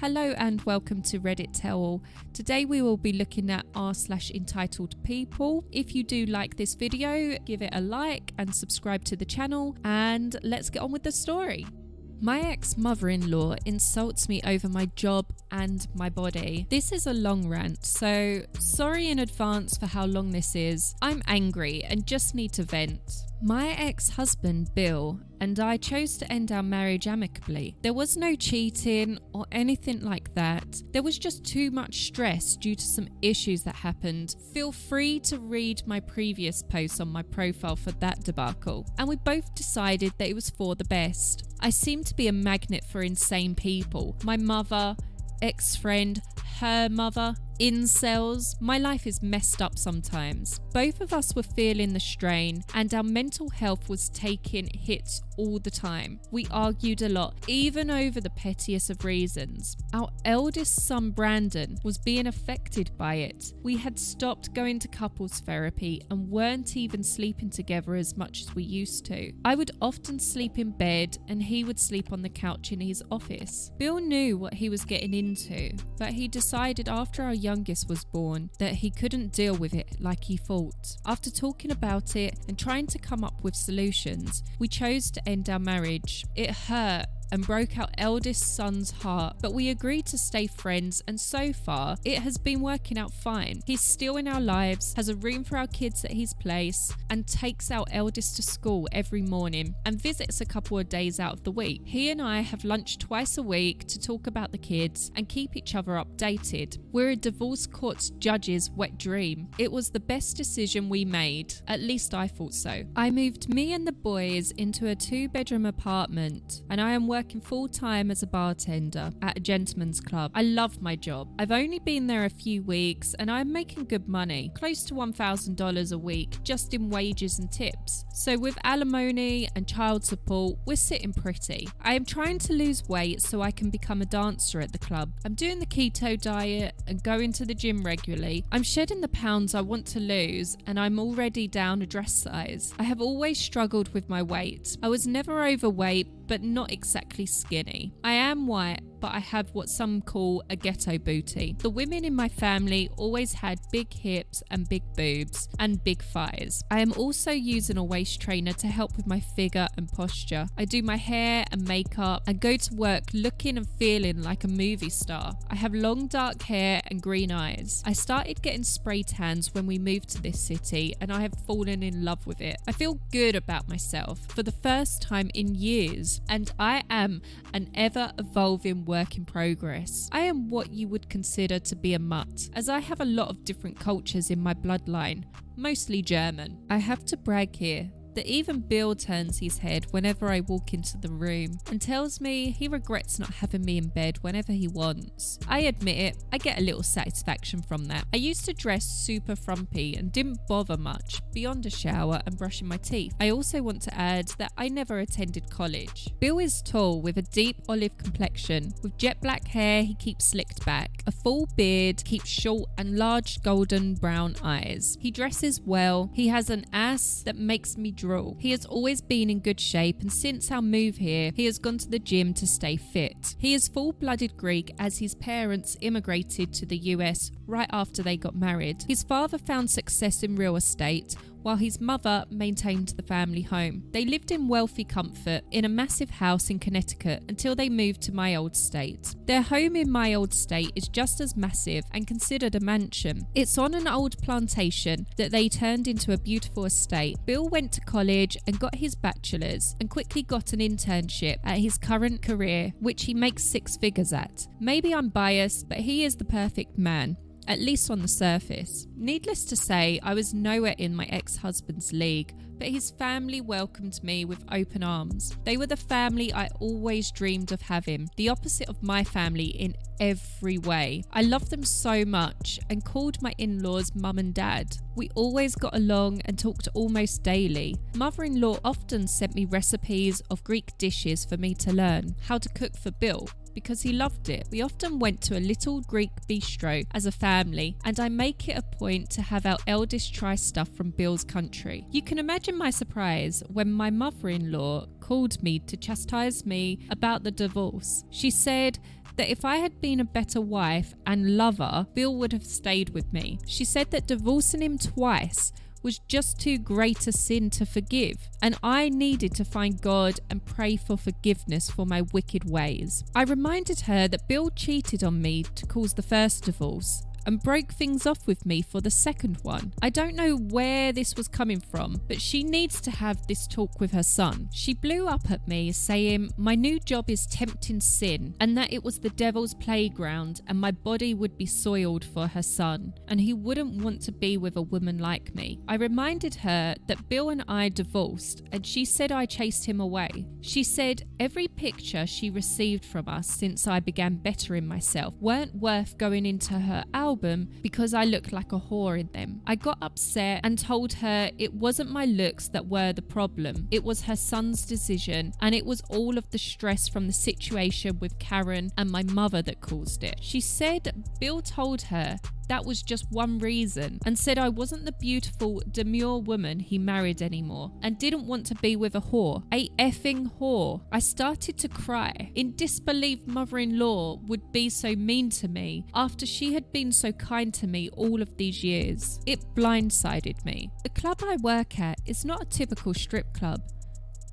Hello and welcome to Reddit Tell All. Today we will be looking at r/entitled people. If you do like this video, give it a like and subscribe to the channel, and let's get on with the story. My ex-mother-in-law insults me over my job and my body. This is a long rant, so sorry in advance for how long this is. I'm angry and just need to vent. My ex-husband, Bill, and I chose to end our marriage amicably. There was no cheating or anything like that. There was just too much stress due to some issues that happened. Feel free to read my previous posts on my profile for that debacle. And we both decided that it was for the best. I seem to be a magnet for insane people. My mother, ex-friend, her mother, incels. My life is messed up sometimes. Both of us were feeling the strain and our mental health was taking hits all the time. We argued a lot, even over the pettiest of reasons. Our eldest son, Brandon, was being affected by it. We had stopped going to couples therapy and weren't even sleeping together as much as we used to. I would often sleep in bed and he would sleep on the couch in his office. Bill knew what he was getting into, but he decided after our youngest was born that he couldn't deal with it like he thought. After talking about it and trying to come up with solutions, we chose to end our marriage. It hurt and broke our eldest son's heart, but we agreed to stay friends, and so far it has been working out fine. He's still in our lives, has a room for our kids at his place, and takes our eldest to school every morning and visits a couple of days out of the week. He and I have lunch twice a week to talk about the kids and keep each other updated. We're a divorce court judge's wet dream. It was the best decision we made, at least I thought so. I moved me and the boys into a 2-bedroom apartment, and I am working full-time as a bartender at a gentleman's club. I love my job. I've only been there a few weeks and I'm making good money, close to $1,000 a week just in wages and tips. So with alimony and child support, we're sitting pretty. I am trying to lose weight so I can become a dancer at the club. I'm doing the keto diet and going to the gym regularly. I'm shedding the pounds I want to lose and I'm already down a dress size. I have always struggled with my weight. I was never overweight, but not exactly skinny. I am white, but I have what some call a ghetto booty. The women in my family always had big hips and big boobs and big thighs. I am also using a waist trainer to help with my figure and posture. I do my hair and makeup and go to work looking and feeling like a movie star. I have long dark hair and green eyes. I started getting spray tans when we moved to this city and I have fallen in love with it. I feel good about myself for the first time in years, and I am an ever-evolving work in progress. I am what you would consider to be a mutt, as I have a lot of different cultures in my bloodline, mostly German. I have to brag here that even Bill turns his head whenever I walk into the room and tells me he regrets not having me in bed whenever he wants. I admit it, I get a little satisfaction from that. I used to dress super frumpy and didn't bother much beyond a shower and brushing my teeth. I also want to add that I never attended college. Bill is tall with a deep olive complexion. With jet black hair he keeps slicked back. A full beard, keeps short and large golden brown eyes. He dresses well. He has an ass that makes me drool. He has always been in good shape, and since our move here, he has gone to the gym to stay fit. He is full-blooded Greek, as his parents immigrated to the US right after they got married. His father found success in real estate, while his mother maintained the family home. They lived in wealthy comfort in a massive house in Connecticut until they moved to my old state. Their home in my old state is just as massive and considered a mansion. It's on an old plantation that they turned into a beautiful estate. Bill went to college and got his bachelor's and quickly got an internship at his current career, which he makes 6 figures at. Maybe I'm biased, but he is the perfect man, at least on the surface. Needless to say, I was nowhere in my ex-husband's league, but his family welcomed me with open arms. They were the family I always dreamed of having, the opposite of my family in every way. I loved them so much and called my in-laws mum and dad. We always got along and talked almost daily. Mother-in-law often sent me recipes of Greek dishes for me to learn how to cook for Bill, because he loved it. We often went to a little Greek bistro as a family, and I make it a point to have our eldest try stuff from Bill's country. You can imagine my surprise when my mother-in-law called me to chastise me about the divorce. She said that if I had been a better wife and lover, Bill would have stayed with me. She said that divorcing him twice was just too great a sin to forgive, and I needed to find God and pray for forgiveness for my wicked ways. I reminded her that Bill cheated on me to cause the first divorce and broke things off with me for the second one. I don't know where this was coming from, but she needs to have this talk with her son. She blew up at me saying my new job is tempting sin and that it was the devil's playground and my body would be soiled for her son and he wouldn't want to be with a woman like me. I reminded her that Bill and I divorced and she said I chased him away. She said every picture she received from us since I began bettering myself weren't worth going into her album because I looked like a whore in them. I got upset and told her it wasn't my looks that were the problem. It was her son's decision and it was all of the stress from the situation with Karen and my mother that caused it. She said Bill told her that was just one reason and said I wasn't the beautiful, demure woman he married anymore and didn't want to be with a whore. A effing whore. I started to cry. In disbelief mother-in-law would be so mean to me after she had been so kind to me all of these years. It blindsided me. The club I work at is not a typical strip club.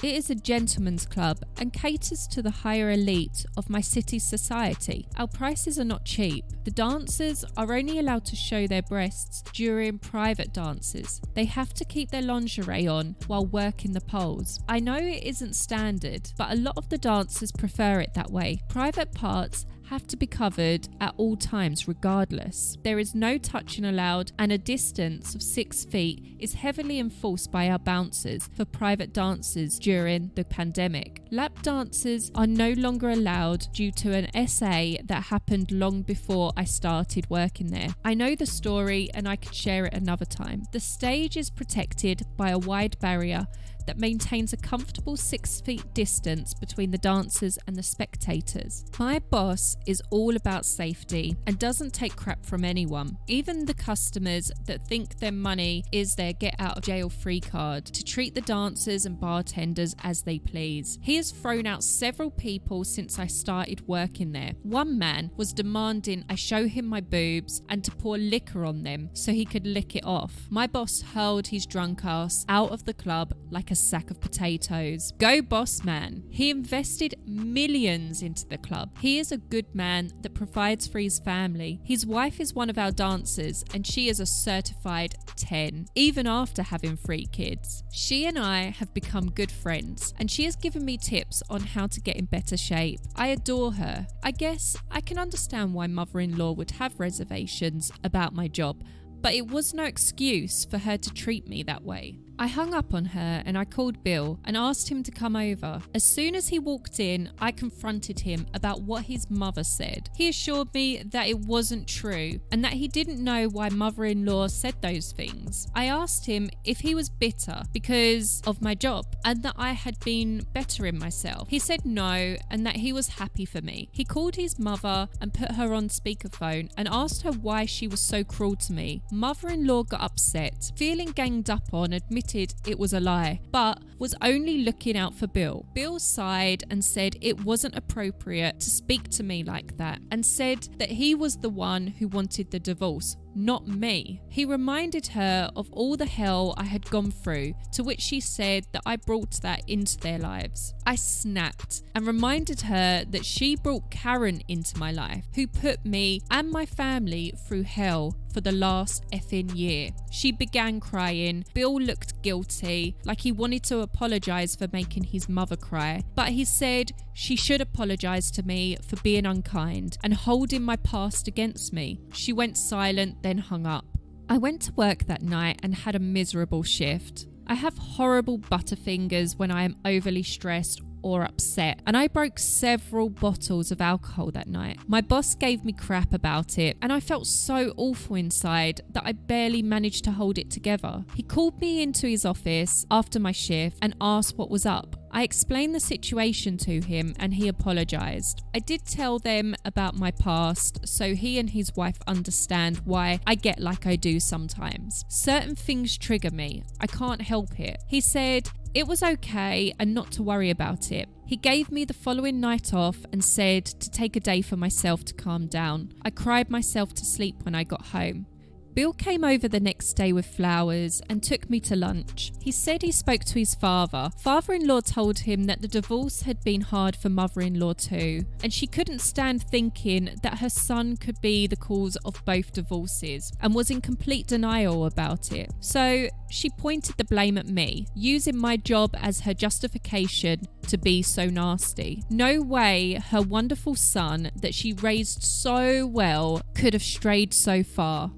It is a gentleman's club and caters to the higher elite of my city's society. Our prices are not cheap. The dancers are only allowed to show their breasts during private dances. They have to keep their lingerie on while working the poles. I know it isn't standard, but a lot of the dancers prefer it that way. Private parts have to be covered at all times regardless. There is no touching allowed and a distance of 6 feet is heavily enforced by our bouncers for private dances during the pandemic. Lap dances are no longer allowed due to an SA that happened long before I started working there. I know the story and I could share it another time. The stage is protected by a wide barrier that maintains a comfortable 6 feet distance between the dancers and the spectators. My boss is all about safety and doesn't take crap from anyone, even the customers that think their money is their get out of jail free card, to treat the dancers and bartenders as they please. He has thrown out several people since I started working there. One man was demanding I show him my boobs and to pour liquor on them so he could lick it off. My boss hurled his drunk ass out of the club like a sack of potatoes. Go boss man. He invested millions into the club. He is a good man that provides for his family. His wife is one of our dancers and she is a certified 10, even after having 3 kids. She and I have become good friends and she has given me tips on how to get in better shape. I adore her. I guess I can understand why mother-in-law would have reservations about my job, but it was no excuse for her to treat me that way. I hung up on her and I called Bill and asked him to come over. As soon as he walked in, I confronted him about what his mother said. He assured me that it wasn't true and that he didn't know why mother-in-law said those things. I asked him if he was bitter because of my job and that I had been bettering myself. He said no and that he was happy for me. He called his mother and put her on speakerphone and asked her why she was so cruel to me. Mother-in-law got upset, feeling ganged up on, admitted it was a lie, but was only looking out for Bill. Bill sighed and said it wasn't appropriate to speak to me like that and said that he was the one who wanted the divorce, not me. He reminded her of all the hell I had gone through, to which she said that I brought that into their lives. I snapped and reminded her that she brought Karen into my life, who put me and my family through hell for the last effing year. She began crying. Bill looked guilty, like he wanted to apologise for making his mother cry, but he said she should apologise to me for being unkind and holding my past against me. She went silent, then hung up. I went to work that night and had a miserable shift. I have horrible butterfingers when I am overly stressed or upset, and I broke several bottles of alcohol that night. My boss gave me crap about it and I felt so awful inside that I barely managed to hold it together. He called me into his office after my shift and asked what was up. I explained the situation to him and he apologised. I did tell them about my past so he and his wife understand why I get like I do sometimes. Certain things trigger me. I can't help it. He said, it was okay and not to worry about it. He gave me the following night off and said to take a day for myself to calm down. I cried myself to sleep when I got home. Bill came over the next day with flowers and took me to lunch. He said he spoke to his father. Father-in-law told him that the divorce had been hard for mother-in-law too, and she couldn't stand thinking that her son could be the cause of both divorces and was in complete denial about it. So she pointed the blame at me, using my job as her justification to be so nasty. No way her wonderful son that she raised so well could have strayed so far.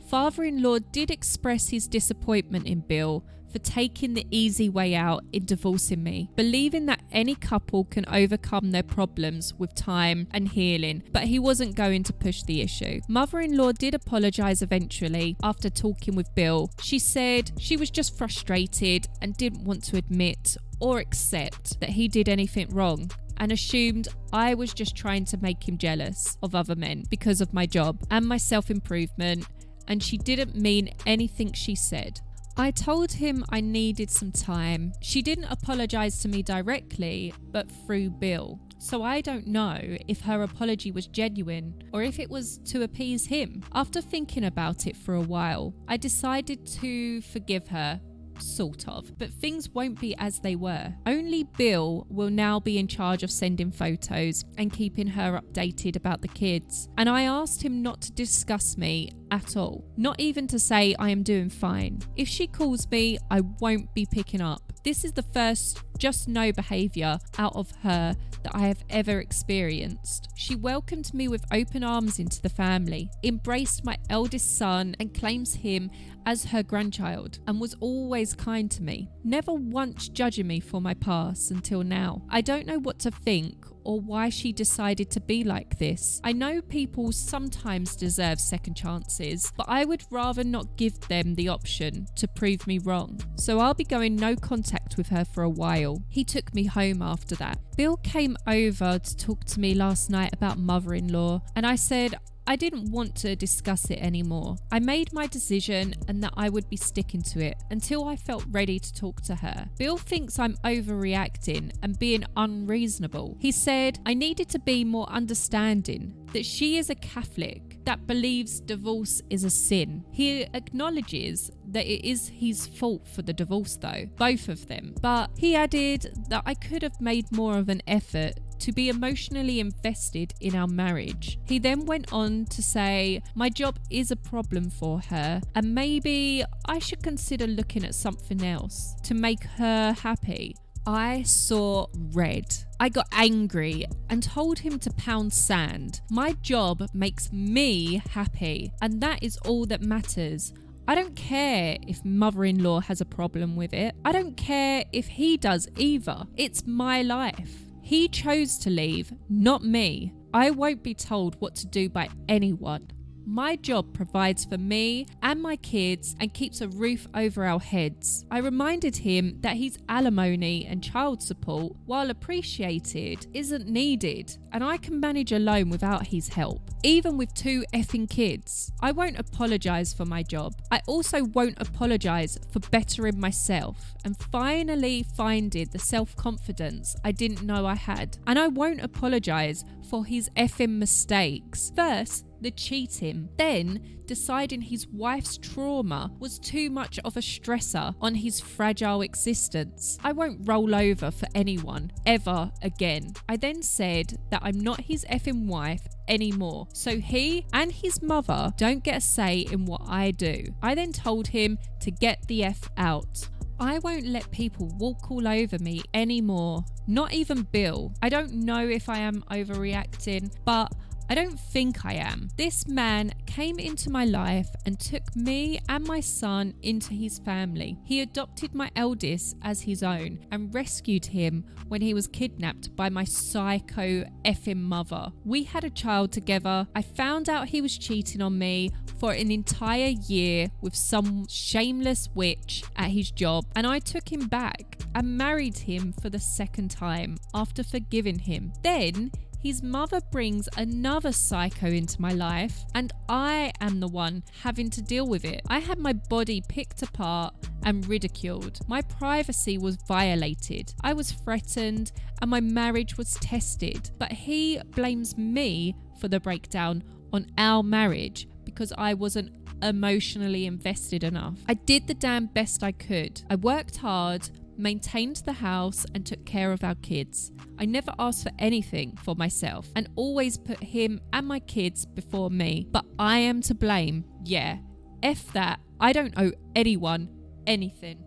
Father-in-law did express his disappointment in Bill for taking the easy way out in divorcing me, believing that any couple can overcome their problems with time and healing, but he wasn't going to push the issue. Mother-in-law did apologise eventually after talking with Bill. She said she was just frustrated and didn't want to admit or accept that he did anything wrong, and assumed I was just trying to make him jealous of other men because of my job and my self-improvement, and she didn't mean anything she said. I told him I needed some time. She didn't apologise to me directly, but through Bill. So I don't know if her apology was genuine or if it was to appease him. After thinking about it for a while, I decided to forgive her. Sort of, but things won't be as they were. Only Bill will now be in charge of sending photos and keeping her updated about the kids. And I asked him not to discuss me at all, not even to say I am doing fine. If she calls me, I won't be picking up. This is the first just no behaviour out of her that I have ever experienced. She welcomed me with open arms into the family, embraced my eldest son and claims him as her grandchild, and was always kind to me, never once judging me for my past until now. I don't know what to think or why she decided to be like this. I know people sometimes deserve second chances, but I would rather not give them the option to prove me wrong. So I'll be going no contact with her for a while. He took me home after that. Bill came over to talk to me last night about mother-in-law, and I said I didn't want to discuss it anymore. I made my decision and that I would be sticking to it until I felt ready to talk to her. Bill thinks I'm overreacting and being unreasonable. He said I needed to be more understanding, that she is a Catholic that believes divorce is a sin. He acknowledges that it is his fault for the divorce though, both of them. But he added that I could have made more of an effort to be emotionally invested in our marriage. He then went on to say my job is a problem for her and maybe I should consider looking at something else to make her happy. I saw red. I got angry and told him to pound sand. My job makes me happy, and that is all that matters. I don't care if mother-in-law has a problem with it. I don't care if he does either. It's my life. He chose to leave, not me. I won't be told what to do by anyone. My job provides for me and my kids and keeps a roof over our heads. I reminded him that his alimony and child support, while appreciated, isn't needed, and I can manage alone without his help, even with 2 effing kids. I won't apologise for my job. I also won't apologise for bettering myself and finally finding the self-confidence I didn't know I had. And I won't apologise for his effing mistakes. First, the cheating, then deciding his wife's trauma was too much of a stressor on his fragile existence. I won't roll over for anyone, ever again. I then said that I'm not his effing wife anymore, so he and his mother don't get a say in what I do. I then told him to get the F out. I won't let people walk all over me anymore, not even Bill. I don't know if I am overreacting, but I don't think I am. This man came into my life and took me and my son into his family. He adopted my eldest as his own and rescued him when he was kidnapped by my psycho effing mother. We had a child together. I found out he was cheating on me for an entire year with some shameless witch at his job, and I took him back and married him for the second time after forgiving him. Then his mother brings another psycho into my life, and I am the one having to deal with it. I had my body picked apart and ridiculed. My privacy was violated. I was threatened and my marriage was tested. But he blames me for the breakdown on our marriage because I wasn't emotionally invested enough. I did the damn best I could. I worked hard, maintained the house and took care of our kids. I never asked for anything for myself and always put him and my kids before me. But I am to blame. Yeah, F that. I don't owe anyone anything.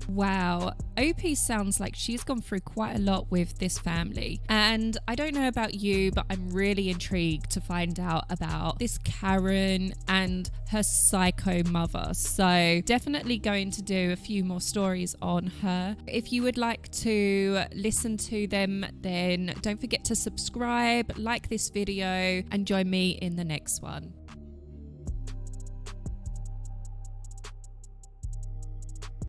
Wow, OP sounds like she's gone through quite a lot with this family. And I don't know about you, but I'm really intrigued to find out about this Karen and her psycho mother. So definitely going to do a few more stories on her. If you would like to listen to them, then don't forget to subscribe, like this video, and join me in the next one.